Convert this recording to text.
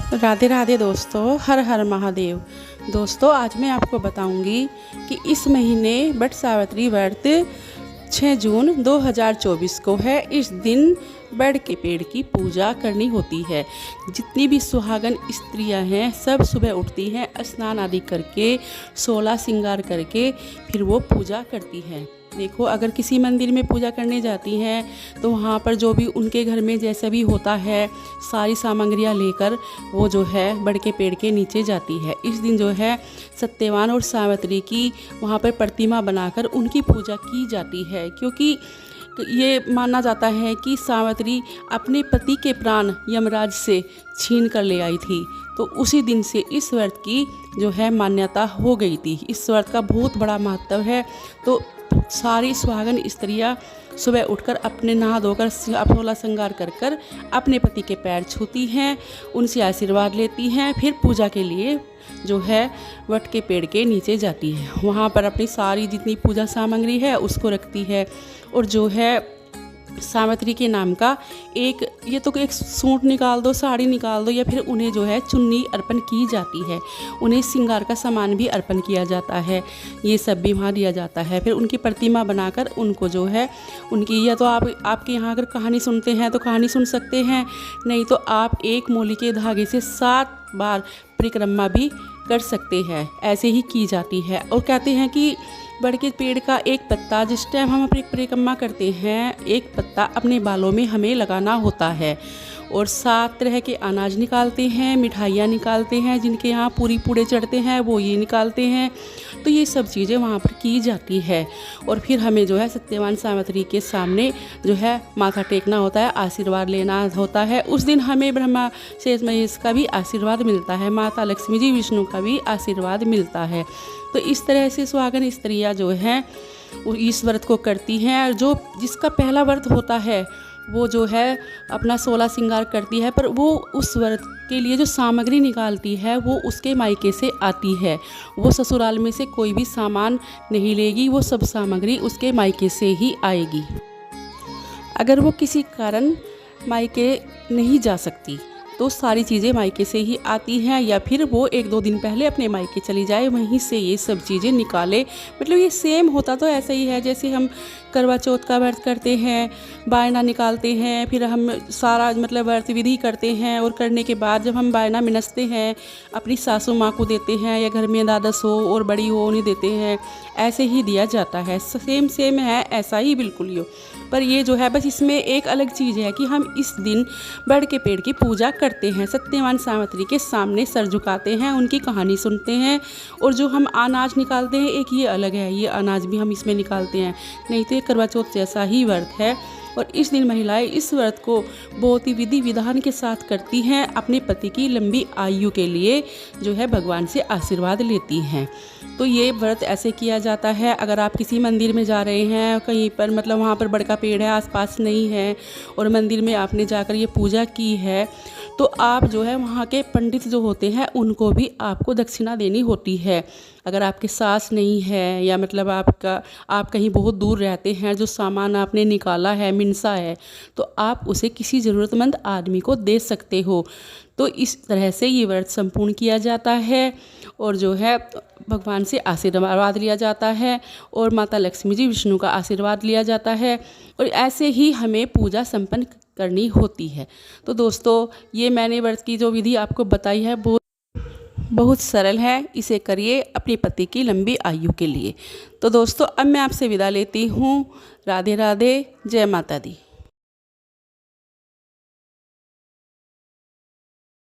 राधे राधे दोस्तों, हर हर महादेव। दोस्तों, आज मैं आपको बताऊंगी कि इस महीने वट सावित्री व्रत 6 जून 2024 को है। इस दिन बड़ के पेड़ की पूजा करनी होती है। जितनी भी सुहागन स्त्रियां हैं सब सुबह उठती हैं, स्नान आदि करके 16 श्रृंगार करके फिर वो पूजा करती हैं। देखो, अगर किसी मंदिर में पूजा करने जाती हैं तो वहाँ पर जो भी उनके घर में जैसा भी होता है सारी सामग्रियाँ लेकर वो जो है बड़ के पेड़ के नीचे जाती है। इस दिन जो है सत्यवान और सावित्री की वहाँ पर प्रतिमा बनाकर उनकी पूजा की जाती है, क्योंकि ये माना जाता है कि सावित्री अपने पति के प्राण यमराज से छीन कर ले आई थी। तो उसी दिन से इस व्रत की जो है मान्यता हो गई थी। इस व्रत का बहुत बड़ा महत्व है। तो सारी सुहागन स्त्रियां सुबह उठकर अपने नहा धोकर 16 श्रृंगार कर अपने पति के पैर छूती हैं, उनसे आशीर्वाद लेती हैं, फिर पूजा के लिए जो है वट के पेड़ के नीचे जाती है। वहाँ पर अपनी सारी जितनी पूजा सामग्री है उसको रखती है और जो है सावित्री के नाम का एक सूट निकाल दो, साड़ी निकाल दो, या फिर उन्हें जो है चुन्नी अर्पण की जाती है। उन्हें श्रृंगार का सामान भी अर्पण किया जाता है, ये सब भी वहाँ दिया जाता है। फिर उनकी प्रतिमा बनाकर उनको जो है उनकी, या तो आपके यहाँ अगर कहानी सुनते हैं तो कहानी सुन सकते हैं, नहीं तो आप एक मोली के धागे से 7 बार परिक्रमा भी कर सकते हैं। ऐसे ही की जाती है। और कहते हैं कि बड़ के पेड़ का एक पत्ता, जिस टाइम हम अपनी परिक्रमा करते हैं, एक पत्ता अपने बालों में हमें लगाना होता है। और 7 तरह के अनाज निकालते हैं, मिठाइयाँ निकालते हैं, जिनके यहाँ पूरी पूड़े चढ़ते हैं वो ये निकालते हैं। तो ये सब चीज़ें वहाँ पर की जाती है। और फिर हमें जो है सत्यवान सावित्री के सामने जो है माथा टेकना होता है, आशीर्वाद लेना होता है। उस दिन हमें ब्रह्मा शेष महेश का भी आशीर्वाद मिलता है, माता लक्ष्मी जी विष्णु का भी आशीर्वाद मिलता है। तो इस तरह से सुहागन स्त्रियाँ जो हैं इस व्रत को करती हैं। और जिसका पहला व्रत होता है वो जो है अपना 16 श्रृंगार करती है, पर वो उस व्रत के लिए जो सामग्री निकालती है वो उसके मायके से आती है। वो ससुराल में से कोई भी सामान नहीं लेगी, वो सब सामग्री उसके मायके से ही आएगी। अगर वो किसी कारण मायके नहीं जा सकती तो सारी चीज़ें मायके से ही आती हैं, या फिर वो 1-2 दिन पहले अपने मायके चली जाए, वहीं से ये सब चीज़ें निकाले। मतलब ये सेम होता तो ऐसा ही है जैसे हम करवा चौथ का व्रत करते हैं, बायना निकालते हैं, फिर हम सारा मतलब व्रत विधि करते हैं, और करने के बाद जब हम बायना मिनसते हैं अपनी सासू माँ को देते हैं, या घर में दादस हो और बड़ी हो उन्हें देते हैं, ऐसे ही दिया जाता है। सेम है, ऐसा ही बिल्कुल ही हो। पर ये जो है बस इसमें एक अलग चीज़ है कि हम इस दिन बड़ के पेड़ की पूजा करते हैं, सत्यवान सावित्री के सामने सर झुकाते हैं, उनकी कहानी सुनते हैं। और जो हम अनाज निकालते हैं एक ये अलग है, ये अनाज भी हम इसमें निकालते हैं, नहीं तो ये करवा चौथ जैसा ही व्रत है। और इस दिन महिलाएं इस व्रत को बहुत ही विधि विधान के साथ करती हैं, अपने पति की लंबी आयु के लिए जो है भगवान से आशीर्वाद लेती हैं। तो ये व्रत ऐसे किया जाता है। अगर आप किसी मंदिर में जा रहे हैं कहीं पर, मतलब वहाँ पर बड़ का पेड़ है, आसपास नहीं है, और मंदिर में आपने जाकर ये पूजा की है, तो आप जो है वहाँ के पंडित जो होते हैं उनको भी आपको दक्षिणा देनी होती है। अगर आपके सास नहीं है, या मतलब आप कहीं बहुत दूर रहते हैं, जो सामान आपने निकाला है, मिनसा है, तो आप उसे किसी ज़रूरतमंद आदमी को दे सकते हो। तो इस तरह से ये व्रत संपूर्ण किया जाता है, और जो है भगवान से आशीर्वाद लिया जाता है, और माता लक्ष्मी जी विष्णु का आशीर्वाद लिया जाता है। और ऐसे ही हमें पूजा संपन्न करनी होती है। तो दोस्तों, ये मैंने व्रत की जो विधि आपको बताई है बहुत सरल है, इसे करिए अपने पति की लंबी आयु के लिए। तो दोस्तों, अब मैं आपसे विदा लेती हूँ। राधे राधे, जय माता दी।